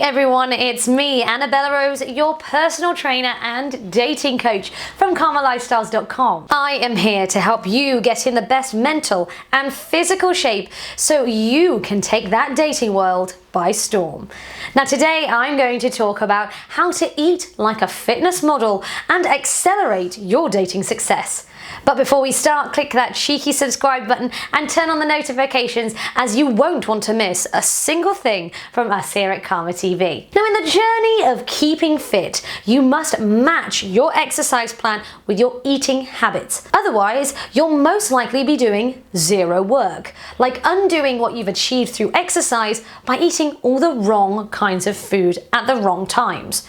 everyone, it's me, Annabella Rose, your personal trainer and dating coach from KarmaLifestyles.com. I am here to help you get in the best mental and physical shape so you can take that dating world by storm. Now today I'm going to talk about how to eat like a fitness model and accelerate your dating success. But before we start, click that cheeky subscribe button and turn on the notifications, as you won't want to miss a single thing from us here at Karma TV. Now, in the journey of keeping fit, you must match your exercise plan with your eating habits. Otherwise, you'll most likely be doing zero work, like undoing what you've achieved through exercise by eating all the wrong kinds of food at the wrong times.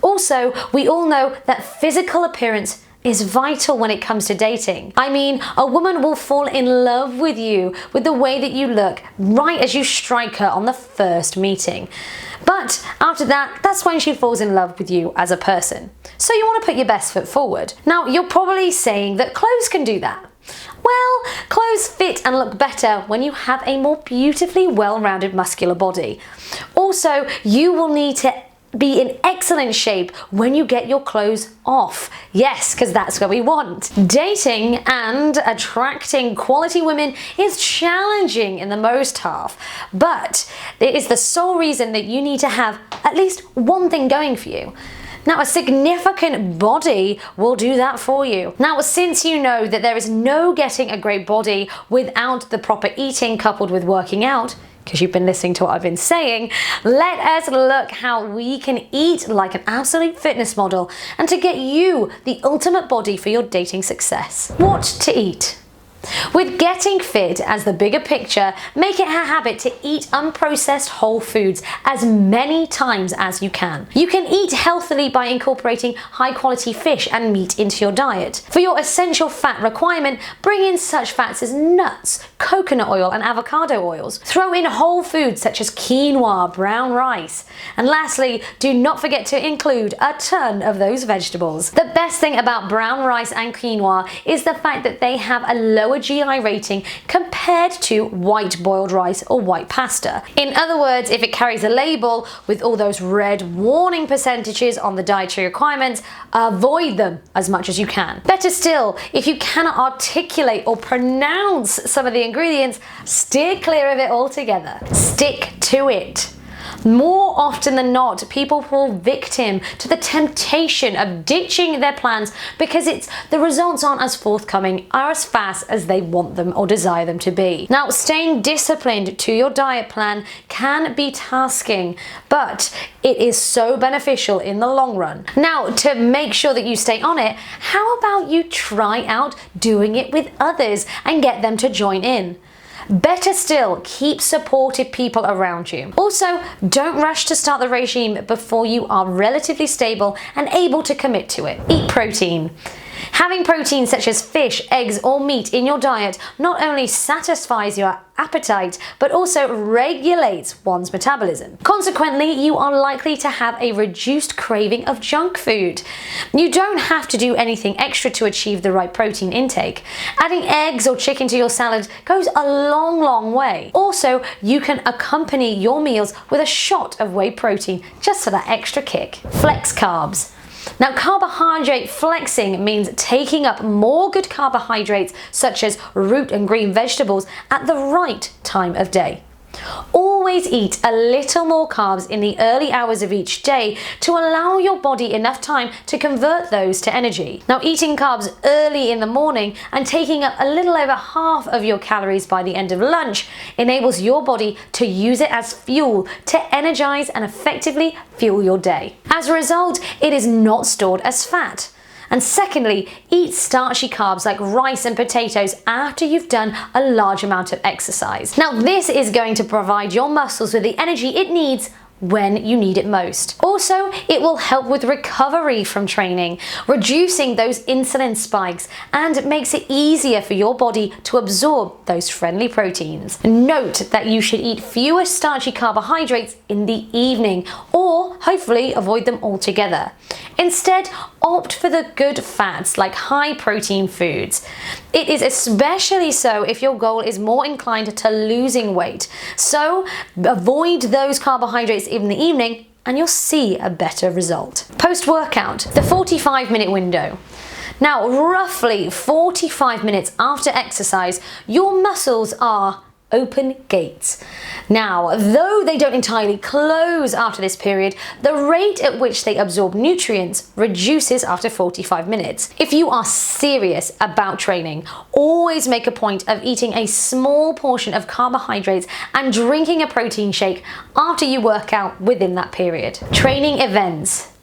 Also, we all know that physical appearance is vital when it comes to dating. I mean, a woman will fall in love with you with the way that you look right as you strike her on the first meeting. But after that, that's when she falls in love with you as a person. So you want to put your best foot forward. Now, you're probably saying that clothes can do that. Well, clothes fit and look better when you have a more beautifully well-rounded muscular body. Also, you will need to be in excellent shape when you get your clothes off. Yes, because that's what we want. Dating and attracting quality women is challenging in the most half, but it is the sole reason that you need to have at least one thing going for you. Now, a significant body will do that for you. Now, since you know that there is no getting a great body without the proper eating coupled with working out, because you've been listening to what I've been saying, let us look how we can eat like an absolute fitness model and to get you the ultimate body for your dating success. What to eat? With getting fit as the bigger picture, make it a habit to eat unprocessed whole foods as many times as you can. You can eat healthily by incorporating high quality fish and meat into your diet. For your essential fat requirement, bring in such fats as nuts, coconut oil and avocado oils. Throw in whole foods such as quinoa, brown rice. And lastly, do not forget to include a ton of those vegetables. The best thing about brown rice and quinoa is the fact that they have a lower GI rating compared to white boiled rice or white pasta. In other words, if it carries a label with all those red warning percentages on the dietary requirements, avoid them as much as you can. Better still, if you cannot articulate or pronounce some of the ingredients, steer clear of it altogether. Stick to it. More often than not, people fall victim to the temptation of ditching their plans because the results aren't as forthcoming or as fast as they want them or desire them to be. Now, staying disciplined to your diet plan can be tasking, but it is so beneficial in the long run. Now, to make sure that you stay on it, how about you try out doing it with others and get them to join in? Better still, keep supportive people around you. Also, don't rush to start the regime before you are relatively stable and able to commit to it. Eat protein. Having protein such as fish, eggs or meat in your diet not only satisfies your appetite, but also regulates one's metabolism. Consequently, you are likely to have a reduced craving of junk food. You don't have to do anything extra to achieve the right protein intake. Adding eggs or chicken to your salad goes a long way. Also, you can accompany your meals with a shot of whey protein just for that extra kick. Flex carbs. Now, carbohydrate flexing means taking up more good carbohydrates such as root and green vegetables at the right time of day. Always eat a little more carbs in the early hours of each day to allow your body enough time to convert those to energy. Now, eating carbs early in the morning and taking up a little over half of your calories by the end of lunch enables your body to use it as fuel to energize and effectively fuel your day. As a result, it is not stored as fat. And secondly, eat starchy carbs like rice and potatoes after you've done a large amount of exercise. Now, this is going to provide your muscles with the energy it needs when you need it most. Also, it will help with recovery from training, reducing those insulin spikes, and makes it easier for your body to absorb those friendly proteins. Note that you should eat fewer starchy carbohydrates in the evening, or hopefully avoid them altogether. Instead, opt for the good fats like high protein foods. It is especially so if your goal is more inclined to losing weight. So avoid those carbohydrates in the evening and you'll see a better result. Post-workout, the 45-minute window. Now, roughly 45 minutes after exercise, your muscles are open gates. Now, though they don't entirely close after this period, the rate at which they absorb nutrients reduces after 45 minutes. If you are serious about training, always make a point of eating a small portion of carbohydrates and drinking a protein shake after you work out within that period. Training events.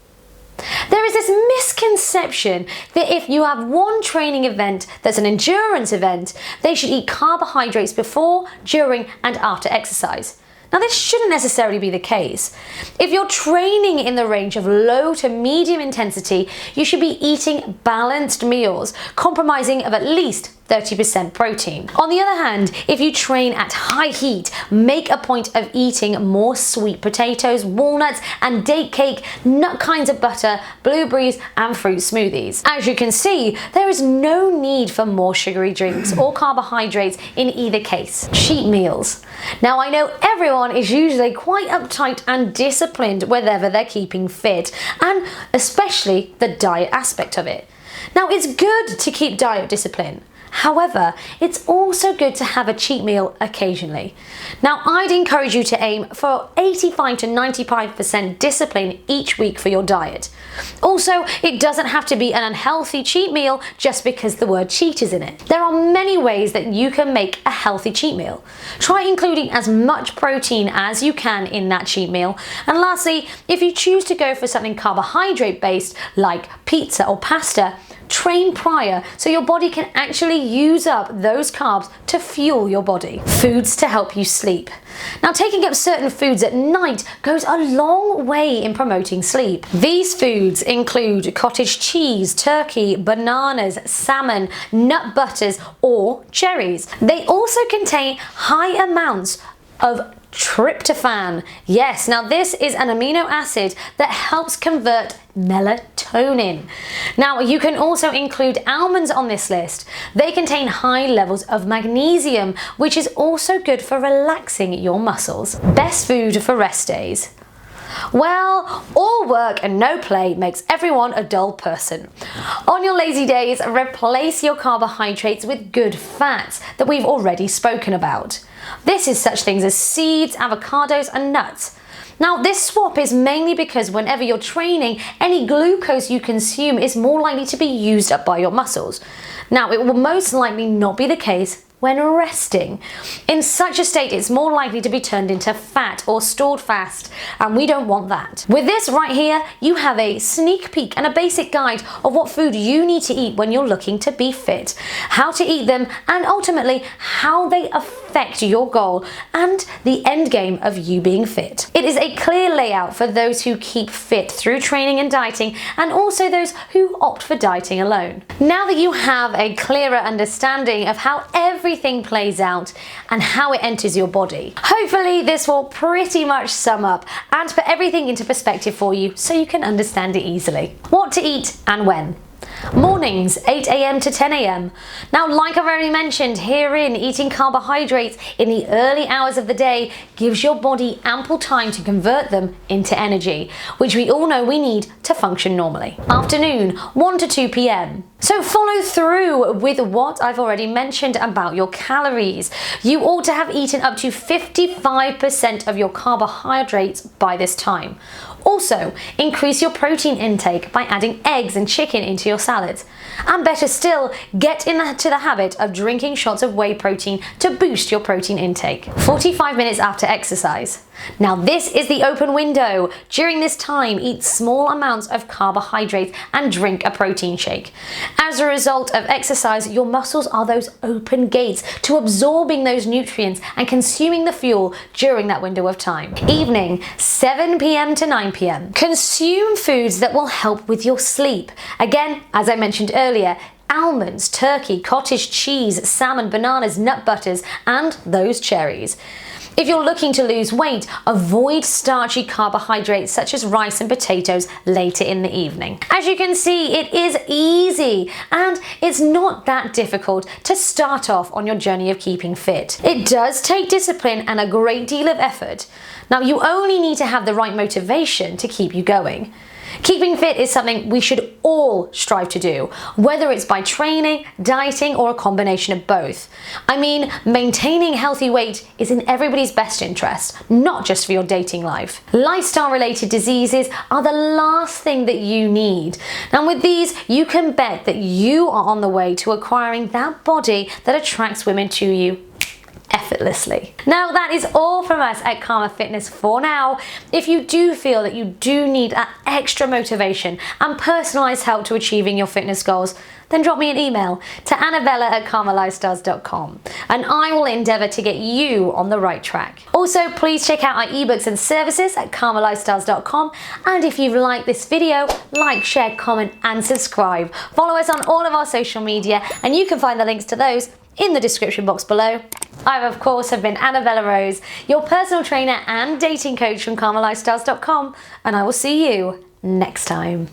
There is this misconception that if you have one training event that's an endurance event, they should eat carbohydrates before, during, and after exercise. Now, this shouldn't necessarily be the case. If you're training in the range of low to medium intensity, you should be eating balanced meals, comprising of at least 30% protein. On the other hand, if you train at high heat, make a point of eating more sweet potatoes, walnuts, and date cake, nut kinds of butter, blueberries, and fruit smoothies. As you can see, there is no need for more sugary drinks or carbohydrates in either case. Cheat meals. Now, I know everyone is usually quite uptight and disciplined whenever they're keeping fit, and especially the diet aspect of it. Now, it's good to keep diet discipline. However, it's also good to have a cheat meal occasionally. Now, I'd encourage you to aim for 85 to 95% discipline each week for your diet. Also, it doesn't have to be an unhealthy cheat meal just because the word cheat is in it. There are many ways that you can make a healthy cheat meal. Try including as much protein as you can in that cheat meal. And lastly, if you choose to go for something carbohydrate based like pizza or pasta, train prior so your body can actually use up those carbs to fuel your body. Foods to help you sleep. Now, taking up certain foods at night goes a long way in promoting sleep. These foods include cottage cheese, turkey, bananas, salmon, nut butters, or cherries. They also contain high amounts of tryptophan. Yes, now this is an amino acid that helps convert melatonin. Now, you can also include almonds on this list. They contain high levels of magnesium, which is also good for relaxing your muscles. Best food for rest days. Well, all work and no play makes everyone a dull person. On your lazy days, replace your carbohydrates with good fats that we've already spoken about. This is such things as seeds, avocados, and nuts. Now, this swap is mainly because whenever you're training, any glucose you consume is more likely to be used up by your muscles. Now, it will most likely not be the case when resting. In such a state, it's more likely to be turned into fat or stored fast, and we don't want that. With this right here, you have a sneak peek and a basic guide of what food you need to eat when you're looking to be fit, how to eat them, and ultimately how they affect your goal and the end game of you being fit. It is a clear layout for those who keep fit through training and dieting, and also those who opt for dieting alone. Now that you have a clearer understanding of how everything plays out and how it enters your body, hopefully this will pretty much sum up and put everything into perspective for you so you can understand it easily. What to eat and when. Mornings, 8 a.m. to 10 a.m. Now, like I've already mentioned, herein eating carbohydrates in the early hours of the day gives your body ample time to convert them into energy, which we all know we need to function normally. Afternoon, 1 to 2 p.m. So follow through with what I've already mentioned about your calories. You ought to have eaten up to 55% of your carbohydrates by this time. Also, increase your protein intake by adding eggs and chicken into your salads. And better still, get into the habit of drinking shots of whey protein to boost your protein intake. 45 minutes after exercise. Now, this is the open window. During this time, eat small amounts of carbohydrates and drink a protein shake. As a result of exercise, your muscles are those open gates to absorbing those nutrients and consuming the fuel during that window of time. Evening, 7 p.m. to 9 p.m. Consume foods that will help with your sleep. Again, as I mentioned earlier, almonds, turkey, cottage cheese, salmon, bananas, nut butters, and those cherries. If you're looking to lose weight, avoid starchy carbohydrates such as rice and potatoes later in the evening. As you can see, it is easy and it's not that difficult to start off on your journey of keeping fit. It does take discipline and a great deal of effort. Now, you only need to have the right motivation to keep you going. Keeping fit is something we should all strive to do, whether it's by training, dieting, or a combination of both. I mean, maintaining healthy weight is in everybody's best interest, not just for your dating life. Lifestyle-related diseases are the last thing that you need. And with these, you can bet that you are on the way to acquiring that body that attracts women to you effortlessly. Now, that is all from us at Karma Fitness for now. If you do feel that you do need that extra motivation and personalized help to achieving your fitness goals, then drop me an email to annabella@karmalifestyles.com and I will endeavor to get you on the right track. Also, please check out our ebooks and services at karmalifestyles.com, and if you've liked this video, like, share, comment and subscribe. Follow us on all of our social media and you can find the links to those in the description box below. I, of course, have been Annabella Rose, your personal trainer and dating coach from karmalifestyles.com, and I will see you next time.